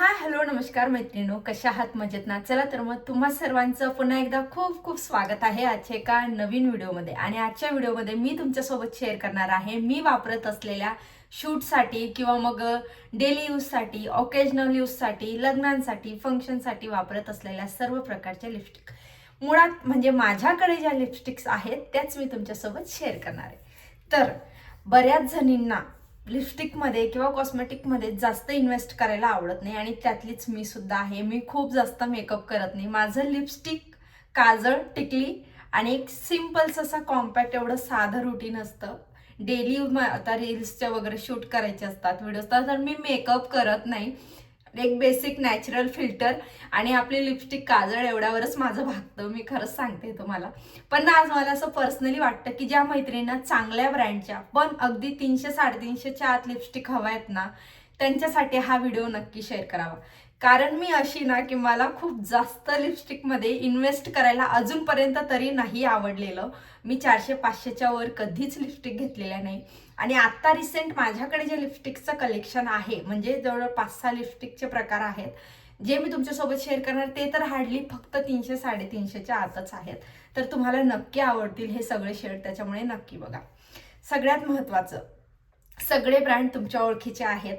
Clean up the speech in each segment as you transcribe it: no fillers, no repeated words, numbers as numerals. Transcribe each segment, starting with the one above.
Hi hello नमस्कार मैत्रिणींनो, कशा आहात? मजेत ना? चला तर मग तुम्हा सर्वांचं पुन्हा एकदा खूप खूप स्वागत आहे आजच्या एका नवीन व्हिडिओमध्ये. आणि आजच्या व्हिडिओमध्ये मी तुमच्यासोबत शेअर करणार आहे मी वापरत असलेल्या शूटसाठी किंवा मग डेली यूजसाठी, ऑकेजनल यूजसाठी, लग्नांसाठी, फंक्शनसाठी वापरत असलेल्या सर्व प्रकारच्या लिपस्टिक. मुळात म्हणजे माझ्याकडे ज्या लिपस्टिक्स आहेत त्याच मी तुमच्यासोबत शेअर करणार आहे. तर बऱ्याच जणींना लिपस्टिकमध्ये किंवा कॉस्मेटिकमध्ये जास्त इन्व्हेस्ट करायला आवडत नाही आणि त्यातलीच मी सुद्धा आहे. मी खूप जास्त मेकअप करत नाही. माझं लिपस्टिक, काजळ, टिकली आणि एक सिम्पल्स असा कॉम्पॅक्ट एवढं साधं रुटीन असतं. डेली आता रील्सच्या वगैरे शूट करायचे असतात, व्हिडिओज, तर मी मेकअप करत नाही. एक बेसिक नॅचरल फिल्टर आणि आपली लिपस्टिक, काजळ एवढ्यावरच माझं भागतं. मी खरंच सांगते तुम्हाला. पण आज मला असं पर्सनली वाटतं की ज्या मैत्रिणींना चांगल्या ब्रँडच्या पण अगदी 300-350च्या आत लिपस्टिक हव्या आहेत ना, त्यांच्यासाठी हा व्हिडिओ नक्की शेअर करावा. कारण मी अशी ना की मला खूप जास्त लिपस्टिकमध्ये इन्व्हेस्ट करायला अजूनपर्यंत तरी नाही आवडलेलं. मी 400-500च्या वर कधीच लिपस्टिक घेतलेल्या नाही. आणि आता रिसेंट माझ्याकडे जे लिपस्टिकचं कलेक्शन आहे, म्हणजे जवळ 5-6 लिपस्टिकचे प्रकार आहेत जे मी तुमच्यासोबत शेअर करणार, ते तर हार्डली फक्त 300-350च्या आतच आहेत. तर तुम्हाला नक्की आवडतील हे सगळे शेअर, त्याच्यामुळे नक्की बघा. सगळ्यात महत्त्वाचं, सगळे ब्रँड तुमच्या ओळखीचे आहेत,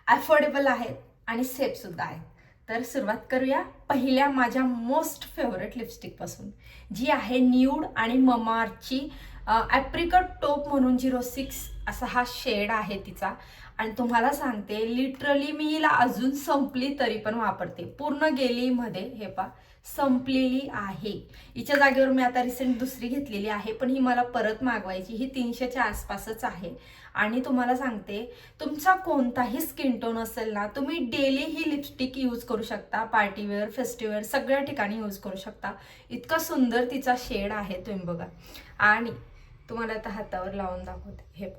अफोर्डेबल आहेत आणि सेफ सुद्धा आहेत. तर सुरुवात करूया पहिल्या माझ्या मोस्ट फेवरेट लिपस्टिकपासून, जी आहे न्यूड आणि ममाअर्थची ॲप्रिकॉट टोप म्हणून 06 असा हा शेड आहे तिचा. आणि तुम्हाला सांगते लिटरली मी हिला अजून संपली तरी पण वापरते. पूर्ण गेली मध्ये हे पा संपलेली आहे. हिच्या जागेवर मी आता रिसेंट दुसरी घेतलेली आहे, पण ही मला परत मागवायची. ही 300च्या आसपासच आहे. आणि तुम्हाला सांगते, तुमचा कोणताही स्किन टोन असेल ना, तुम्ही डेली ही लिपस्टिक यूज करू शकता. पार्टीवेअर, फेस्टिवल सगळ्या ठिकाणी यूज करू शकता. इतका सुंदर तिचा शेड आहे, तुम्ही बघा. आणि तुम्हाला आता हातावर लावून दाखवते. हे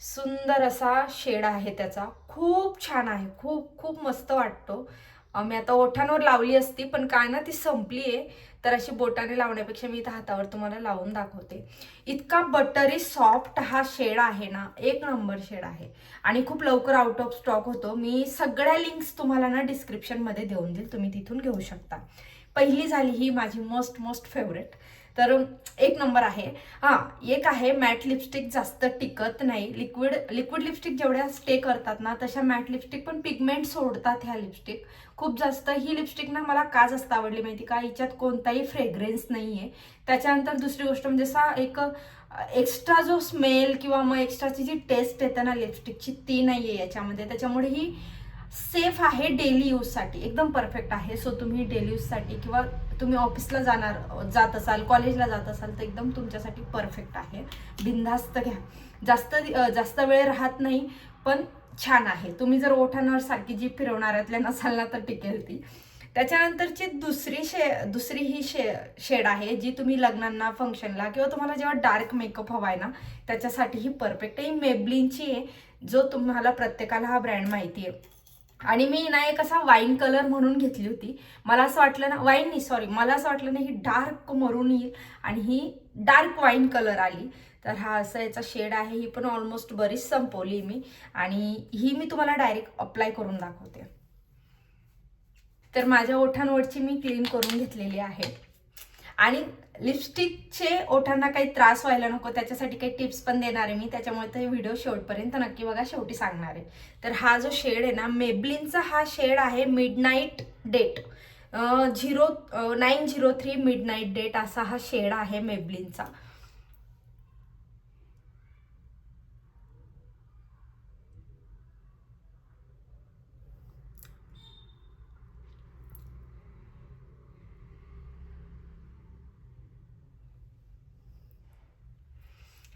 सुंदर असा शेड आहे त्याचा, खूप छान आहे, खूप खूप मस्त वाटतो. मी आता ओठांवर लावली असती, पण काय ना ती संपली आहे, तर अशी बोटाने लावण्यापेक्षा मी इथं हातावर तुम्हाला लावून दाखवते. इतका बटरी सॉफ्ट हा शेड आहे ना, एक नंबर शेड आहे. आणि खूप लवकर आउट ऑफ स्टॉक होतो. मी सगळ्या लिंक्स तुम्हाला ना डिस्क्रिप्शनमध्ये देऊन देईल, तुम्ही तिथून घेऊ शकता. पहिली झाली ही माझी मोस्ट फेवरेट, तर एक नंबर आहे. हां, एक आहे मॅट लिपस्टिक, जास्त टिकत नाही. लिक्विड लिपस्टिक जेवढ्या स्टे करतात ना, तशा मॅट लिपस्टिक पण पिगमेंट सोडतात ह्या लिपस्टिक खूप जास्त. ही लिपस्टिक ना मला का जास्त आवडली माहिती का, हिच्यात कोणताही फ्रेग्रेन्स नाही आहे. त्याच्यानंतर दुसरी गोष्ट म्हणजे असा एक एक्स्ट्रा जो स्मेल किंवा मग एक्स्ट्राची जी टेस्ट येते ना लिपस्टिकची, ती नाही आहे याच्यामध्ये. त्याच्यामुळे ही सेफ आहे, डेली यूजसाठी एकदम परफेक्ट आहे. सो तुम्ही डेली यूजसाठी किंवा तुम्ही ऑफिसला जात असाल, कॉलेजला जात असाल, तर एकदम तुमच्यासाठी परफेक्ट आहे. बिनधास्त घ्या. जास्त वेळ राहत नाही, पण छान आहे. तुम्ही जर ओठांवर सारखी जीभ फिरवणाऱ्यातल्या नसाल ना, तर टिकेल ती. त्याच्यानंतरची दुसरी ही शेड आहे, जी तुम्ही लग्नांना, फंक्शनला किंवा तुम्हाला जेव्हा डार्क मेकअप हवा आहे ना, त्याच्यासाठी ही परफेक्ट आहे. ही मेबलिनची आहे, जो तुम्हाला प्रत्येकाला हा ब्रँड माहिती आहे. आणि मी ना एक असा वाईन कलर म्हणून घेतली होती. मला असं वाटलं ना, वाईन नाही सॉरी, मला असं वाटलं ना ही डार्क मरून येईल, आणि ही डार्क वाईन कलर आली. तर हा असा याचा शेड आहे. ही पण ऑलमोस्ट बरीच संपवली मी, आणि ही मी तुम्हाला डायरेक्ट अप्लाय करून दाखवते. तर माझ्या ओठांवरची मी क्लीन करून घेतलेली आहे. आणि लिपस्टिकचे ओठांना काही त्रास व्हायला नको, त्याच्यासाठी काही टिप्स पण देणार आहे मी. त्याच्यामुळे तर व्हिडिओ शेवटपर्यंत नक्की बघा, शेवटी सांगणार आहे. तर हा जो शेड आहे ना, मेबलिनचा हा शेड आहे मिडनाईट डेट, 0903 मिडनाईट डेट असा हा शेड आहे मेबलिनचा.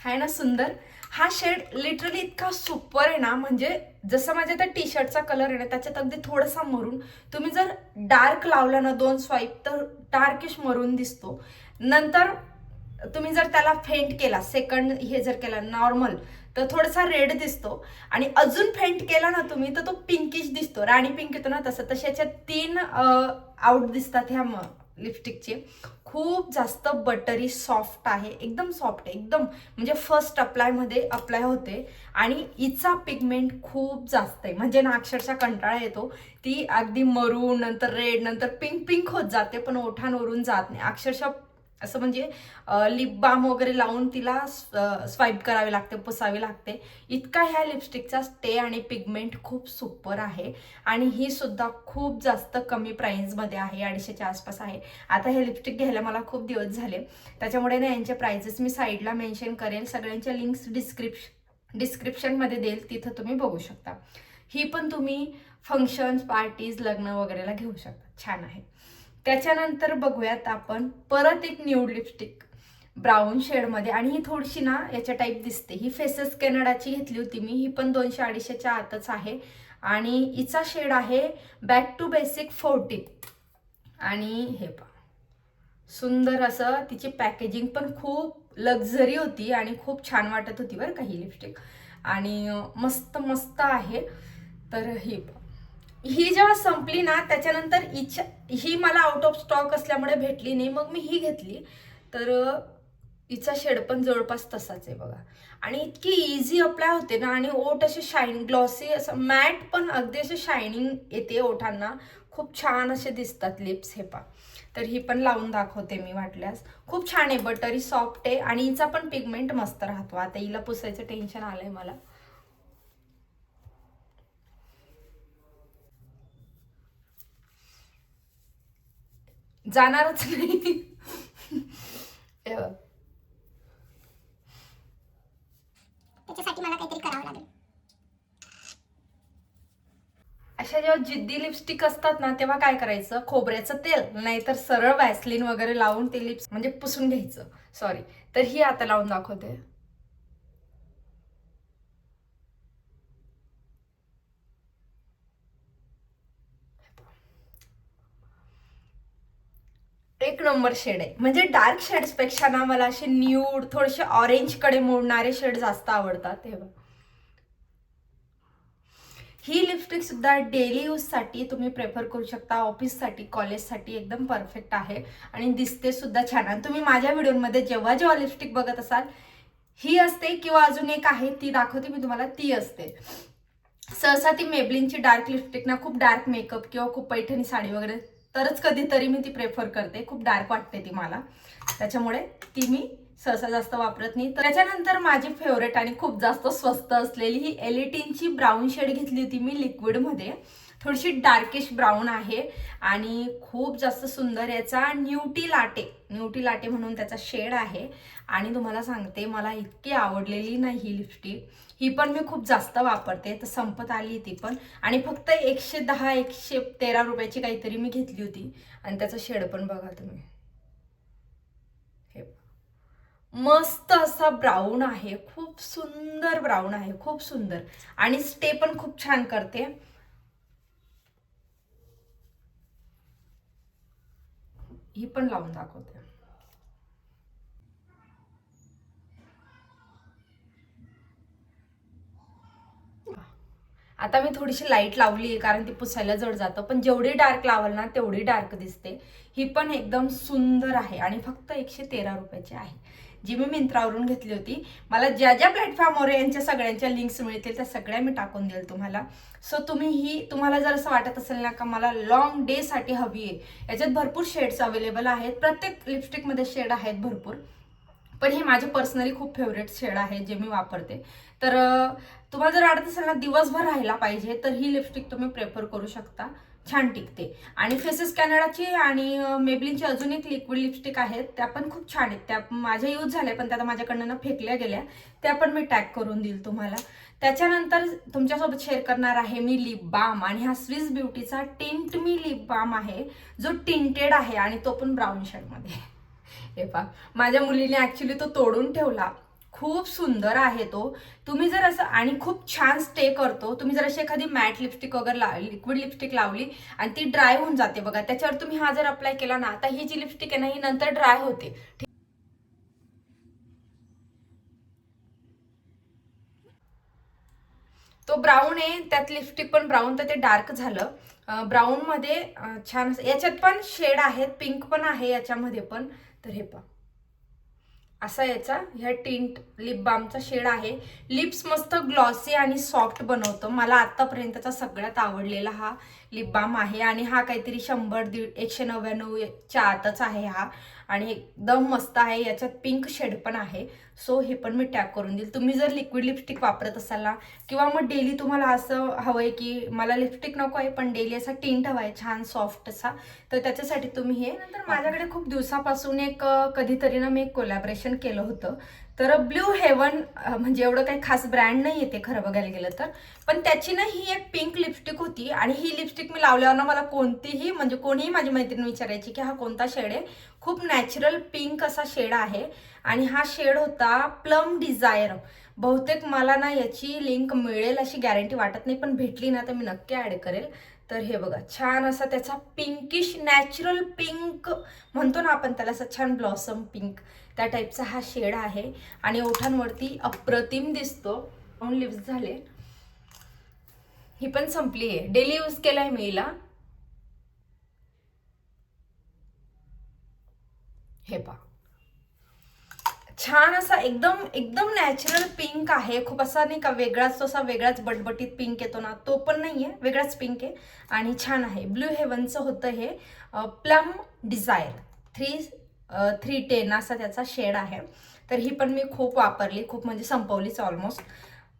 आहे ना सुंदर. हा शेड लिटरली इतका सुपर आहे ना, म्हणजे जसं माझ्या त्या टी शर्टचा कलर आहे ना, त्याच्यात अगदी थोडासा मरून, तुम्ही जर डार्क लावला ना 2 स्वाईप, तर डार्किश मरून दिसतो. नंतर तुम्ही जर त्याला फेंट केला, सेकंड हे जर केला नॉर्मल, तर थोडासा रेड दिसतो. आणि अजून फेंट केला ना तुम्ही, तर तो पिंकिश दिसतो, राणी पिंक येतो ना तसं. तसे याच्यात 3 आउट दिसतात ह्या लिपस्टिकचे. खूप जास्त बटरी सॉफ्ट आहे, एकदम सॉफ्ट आहे, एकदम म्हणजे फर्स्ट अप्लायमध्ये अप्लाय होते. आणि हिचा पिगमेंट खूप जास्त आहे, म्हणजे ना अक्षरशः कंटाळा येतो. ती अगदी मरून नंतर रेड नंतर पिंक पिंक होत जाते, पण ओठांवरून जात नाही अक्षरशः. असं म्हणजे लिप बाम वगैरे लावून तिला स्वाईप करावे लागते, पुसावे लागते. इतका ह्या लिपस्टिकचा स्टे आणि पिगमेंट खूप सुपर आहे. आणि ही सुद्धा खूप जास्त कमी प्राईसमध्ये आहे, 250च्या आसपास आहे. आता हे लिपस्टिक घ्यायला मला खूप दिवस झाले, त्याच्यामुळे ना यांचे प्राइजेस मी साईडला मेन्शन करेल. सगळ्यांच्या लिंक्स डिस्क्रिप्शनमध्ये देईल, तिथं तुम्ही बघू शकता. ही पण तुम्ही फंक्शन्स, पार्टीज, लग्न वगैरेला घेऊ शकता, छान आहे. त्याच्यानंतर बघूयात आपण परत एक न्यूड लिपस्टिक ब्राऊन शेडमध्ये. आणि ही थोडीशी ना याच्या टाईप दिसते. ही फेसेस कॅनडाची घेतली होती मी, ही पण 200-250च्या आतच आहे. आणि हिचा शेड आहे बॅक टू बेसिक 40. आणि हे पहा, सुंदर असं तिची पॅकेजिंग पण खूप लक्झरी होती आणि खूप छान वाटत होती बरं का ही लिपस्टिक. आणि मस्त मस्त आहे. तर ही जेव्हा संपली ना त्याच्यानंतर ही मला आउट ऑफ स्टॉक असल्यामुळे भेटली नाही, मग मी ही घेतली. तर हिचा शेड पण जवळपास तसाच आहे बघा. आणि इतकी इझी अप्लाय होते ना, आणि ओठ असे शाईन ग्लॉसी असं मॅट पण अगदी असे शायनिंग येते ओठांना, खूप छान असे दिसतात लिप्स. हे पा, तर ही पण लावून दाखवते मी वाटल्यास. खूप छान आहे, बटरी सॉफ्ट आहे आणि हिचा पण पिगमेंट मस्त राहतो. आता हिला पुसायचं टेन्शन आलंय मला. जाणारच नाही. त्याच्यासाठी मला काहीतरी करावं लागेल. अशा जेव्हा जिद्दी लिपस्टिक असतात ना, तेव्हा काय करायचं, खोबऱ्याचं तेल नाहीतर सरळ वॅसलिन वगैरे लावून ते लिप्स म्हणजे पुसून घ्यायचं. सॉरी. तर ही आता लावून दाखवते. एक नंबर शेड आहे. म्हणजे डार्क शेड्स पेक्षा ना मला असे न्यूड, थोडेसे ऑरेंज कडे मोडणारे शेड जास्त आवडतात. तेव्हा ही लिपस्टिक सुद्धा डेली यूजसाठी तुम्ही प्रेफर करू शकता, ऑफिससाठी, कॉलेजसाठी एकदम परफेक्ट आहे. आणि दिसते सुद्धा छान. आणि तुम्ही माझ्या व्हिडिओमध्ये जेव्हा जेव्हा लिपस्टिक बघत असाल, ही असते किंवा अजून एक आहे ती दाखवते मी तुम्हाला, ती असते. सहसा ती मेबलिनची डार्क लिपस्टिक ना खूप डार्क मेकअप किंवा खूप पैठणी साडी वगैरे तरच कधीतरी मी ती प्रेफर करते. खूप डार्क वाटते ती मला, त्याच्यामुळे ती मी सहसा जास्त वापरत नाही. त्याच्यानंतर माझी फेवरेट आणि खूप जास्त स्वस्त असलेली ही एलिटिनची ब्राऊन शेड घेतली होती मी लिक्विडमध्ये. थोडीशी डार्किश ब्राऊन आहे आणि खूप जास्त सुंदर. याचा न्यूटी लाटे म्हणून त्याचा शेड आहे. आणि तुम्हाला सांगते, मला इतकी आवडलेली नाही ही लिपस्टिक. ही पण मी खूप जास्त वापरते, तर संपत आली ती पण. आणि फक्त 110-113 रुपयाची काहीतरी मी घेतली होती. आणि त्याचा शेड पण बघा तुम्ही, हे मस्त असा ब्राऊन आहे, खूप सुंदर ब्राऊन आहे, खूप सुंदर. आणि स्टे पण खूप छान करते. ही पण लावून दाखवते. आता मी थोडीशी लाईट लावली आहे कारण ती पुसायला जड जातं, पण जेवढी डार्क लावाल ना तेवढी डार्क दिसते. ही पण एकदम सुंदर आहे आणि फक्त 113 रुपयाची आहे, जी मी मिंत्रावरून घेतली होती. मला ज्या ज्या प्लॅटफॉर्मवर यांच्या सगळ्यांच्या लिंक्स मिळतील त्या सगळ्या मी टाकून देईल तुम्हाला. सो तुम्हाला जर असं वाटत असेल ना का मला लॉंग डे साठी हवी आहे, याच्यात भरपूर शेड्स अवेलेबल आहेत, प्रत्येक लिपस्टिकमध्ये शेड आहेत भरपूर. पण हे माझे पर्सनली खूप फेवरेट शेड आहे जे मी वापरते. तर तुम्हाला जर वाटत असेल ना दिवसभर राहायला पाहिजे, तर ही लिपस्टिक तुम्ही प्रेफर करू शकता, छान टिकते. आणि फेसेस कॅनडाची आणि मेबलिनची अजून एक लिक्विड लिपस्टिक आहेत, त्या पण खूप छान आहेत. त्या माझ्या यूज झाल्या, पण त्या माझ्याकडनं फेकल्या गेल्या, त्या पण मी टॅग करून देईल तुम्हाला. त्याच्यानंतर तुमच्यासोबत शेअर करणार आहे मी लिप बाम. आणि हा स्विस ब्युटीचा टिंट मी लिप बाम आहे, जो टिंटेड आहे आणि तो पण ब्राऊन शेडमध्ये. हे पहा, माझ्या मुलीने ऍक्च्युली तो तोडून ठेवला, खूप सुंदर आहे तो. तुम्ही जर असं, आणि खूप छान स्टे करतो. तुम्ही जर अशी एखादी मॅट लिपस्टिक वगैरे लिक्विड लिपस्टिक लावली आणि ती ड्राय होऊन जाते बघा, त्याच्यावर तुम्ही हा जर अप्लाय केला ना, आता ही जी लिपस्टिक आहे ना ही नंतर ड्राय होते. तो ब्राऊन आहे, त्यात लिपस्टिक पण ब्राऊन, तर ते डार्क झालं. ब्राऊनमध्ये छान याच्यात पण शेड आहेत, पिंक पण आहे याच्यामध्ये पण. तर हे पहा असा याचा ह्या टिंट लिप बामचा शेड आहे. लिप्स मस्त ग्लॉसी आणि सॉफ्ट बनवतो. मला आतापर्यंतचा सगळ्यात आवडलेला हा लिप बाम आहे आणि हा काहीतरी 100-199 च्या आतच आहे हा आणि एकदम मस्त आहे. याच्यात पिंक शेड पण आहे. सो हे पण मी टॅग करून देईल. तुम्ही जर लिक्विड लिपस्टिक वापरत असाल ना किंवा मग डेली तुम्हाला असं हवंय की मला लिपस्टिक नको आहे पण डेली असा टिंट हवाय छान सॉफ्ट असा, तर त्याच्यासाठी तुम्ही हे. नंतर माझ्याकडे खूप दिवसापासून एक कधीतरी ना मी एक कोलॅबरेशन केलं होतं. तर ब्ल्यू हेवन म्हणजे एवढं काही खास ब्रँड नाही येते खरं बघायला गेलं तर, पण त्याची ना ही एक पिंक लिपस्टिक होती आणि ही लिपस्टिक मी लावल्यावर ना मला कोणतीही म्हणजे कोणीही माझी मैत्रीण विचारायची की हा कोणता शेड आहे. खूप नॅचरल पिंक असा शेड आहे आणि हा शेड होता प्लम डिझायर. बहुतेक मला ना याची लिंक मिळेल अशी गॅरंटी वाटत नाही, पण भेटली ना तर मी नक्की ऍड करेल. तर हे बघा छान असा त्याचा पिंकिश नॅचरल पिंक म्हणतो ना आपण त्याला, असं छान ब्लॉसम पिंक त्या टाईपचा हा शेड आहे आणि ओठांवरती अप्रतिम दिसतो. लिप्स झाले, ही पण संपली आहे, डेली यूज केलाय मी हिला. हे पहा छान असा एकदम एकदम नॅचरल पिंक आहे. खूप असा नाही का वेगळाच, तसा वेगळाच बटबटीत पिंक येतो ना तो पण नाहीये, वेगळाच पिंक आहे आणि छान आहे. ब्लू हेवनचं होतं हे प्लम डिझायर 310 असा त्याचा शेड आहे. तर ही पण मी खूप वापरली, खूप म्हणजे संपवलीच ऑलमोस्ट.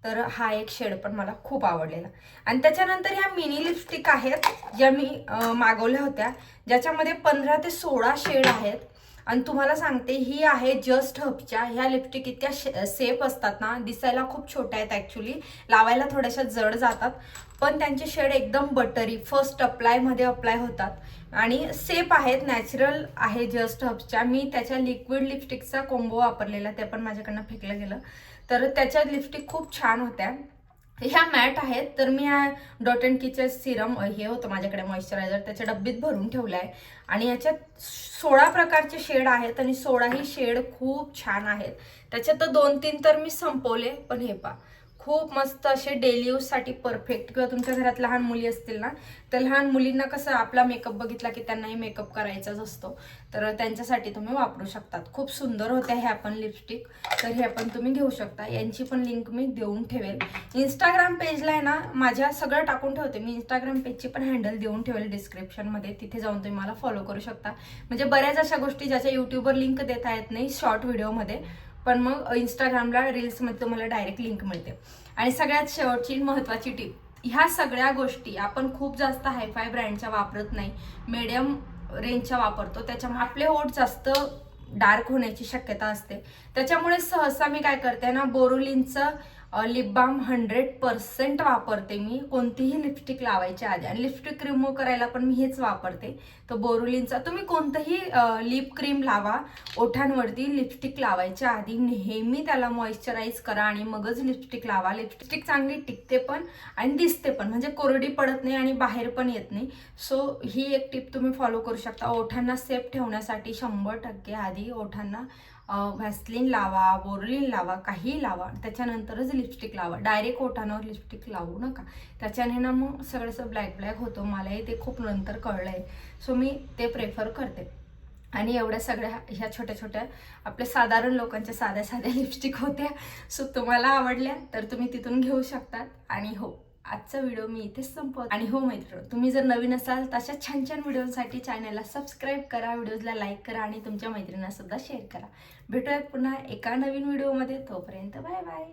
तर हा एक शेड पण मला खूप आवडलेला. आणि त्याच्यानंतर ह्या मिनी लिपस्टिक आहेत ज्या मी मागवल्या होत्या, ज्याच्यामध्ये 15 ते 16 शेड आहेत. आणि तुम्हाला सांगते ही आहे जस्ट हबच्या. ह्या लिपस्टिक इतक्या सेफ असतात ना, दिसायला खूप छोट्या आहेत ॲक्च्युली, लावायला थोड्याशा जड जातात, पण त्यांचे शेड एकदम बटरी फर्स्ट अप्लायमध्ये अप्लाय होतात आणि सेफ आहेत, नॅचरल आहे जस्ट हबच्या. मी त्याच्या लिक्विड लिपस्टिकचा कोंबो वापरलेला, ते पण माझ्याकडनं फेकलं गेलं. तर त्याच्या लिपस्टिक खूप छान होत्या. ह्या मॅट आहेत. तर मी ह्या डॉट अँड कीचे सिरम हे होतं माझ्याकडे मॉइश्चरायझर, त्याच्या डब्बीत भरून ठेवलं आहे आणि याच्यात 16 प्रकारचे शेड आहेत आणि 16ही शेड खूप छान आहेत. त्याच्यात 2-3 तर मी संपवले, पण हे पहा खूप मस्त असे डेली यूजसाठी परफेक्ट. किंवा तुमच्या घरात लहान मुली असतील ना, तर लहान मुलींना कसं आपला मेकअप बघितला की त्यांनाही मेकअप करायचाच असतो, तर त्यांच्यासाठी तुम्ही वापरू शकतात. खूप सुंदर होत्या ह्या पण लिपस्टिक, तर ह्या पण तुम्ही घेऊ शकता. यांची पण लिंक मी देऊन ठेवेल. इंस्टाग्राम पेजला आहे ना माझ्या सगळं टाकून ठेवते मी. इंस्टाग्राम पेजची पण हँडल देऊन ठेवेल डिस्क्रिप्शनमध्ये, तिथे जाऊन तुम्ही मला फॉलो करू शकता. म्हणजे बऱ्याच अशा गोष्टी ज्याच्या यूट्यूबवर लिंक देता येत नाही शॉर्ट व्हिडिओमध्ये, पण मग इंस्टाग्रामला रील्समध्ये तुम्हाला डायरेक्ट लिंक मिळते. आणि सगळ्यात शेवटची महत्त्वाची टिप, ह्या सगळ्या गोष्टी आपण खूप जास्त हायफाय ब्रँडच्या वापरत नाही, मीडियम रेंजच्या वापरतो. त्याच्यामुळे आपले ओठ जास्त डार्क होण्याची शक्यता असते. त्याच्यामुळे सहसा मी काय करते ना, बोरोलिनचं लिप बाम 100% वापरते मी कोणतीही लिपस्टिक लावायच्या आधी. आणि लिपस्टिक रिमूव्ह करायला पण मी हेच वापरते. तर बोरोलिनचा तुम्ही कोणतंही लिप क्रीम लावा, ओठांवरती लिपस्टिक लावायच्या आधी नेहमी त्याला मॉइश्चराईज करा आणि मगच लिपस्टिक लावा. लिपस्टिक चांगली टिकते पण आणि दिसते पण, म्हणजे कोरडी पडत नाही आणि बाहेर पण येत नाही. सो ही एक टिप तुम्ही फॉलो करू शकता. ओठांना सेफ ठेवण्यासाठी 100% आधी ओठांना व्हॅसलिन लावा, बोरोलिन लावा, काही लावा, त्याच्यानंतरच लिपस्टिक लावा. डायरेक्ट ओठांवर लिपस्टिक लावू नका, त्याच्याने ना मग सगळंसं ब्लॅक ब्लॅक होतं. मलाही ते खूप नंतर कळलंय, सो मी ते प्रेफर करते. आणि एवढ्या सगळ्या ह्या छोट्या छोट्या आपल्या साधारण लोकांच्या साध्या साध्या लिपस्टिक होत्या. सो तुम्हाला आवडल्या तर तुम्ही तिथून घेऊ शकतात. आणि हो, आजचा व्हिडिओ मी इथेच संपवते. आणि हो मैत्रिणी, तुम्ही जर नवीन असाल तशा छान छान व्हिडिओसाठी चॅनलला सबस्क्राईब करा, व्हिडिओजला लाईक करा आणि तुमच्या मैत्रिणींना सुद्धा शेअर करा. भेटूयात पुन्हा एका नवीन व्हिडिओमध्ये. तोपर्यंत बाय बाय.